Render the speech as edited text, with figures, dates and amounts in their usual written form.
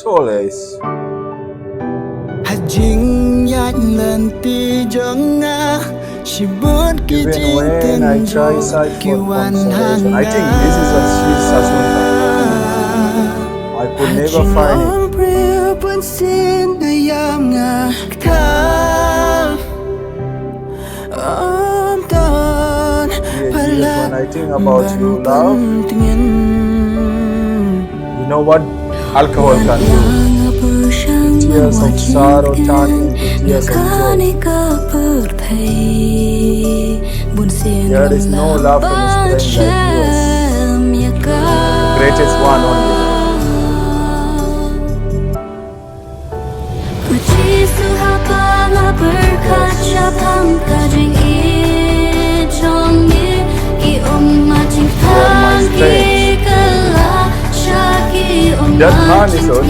Soles. Even when I try search for consolation, I think this is what she's Asunta. I could never find it. When I think about you, love, you know what alcohol can do? Tears of sorrow turn into tears of joy. There is no love in this plane like yours. Greatest one only. That man is only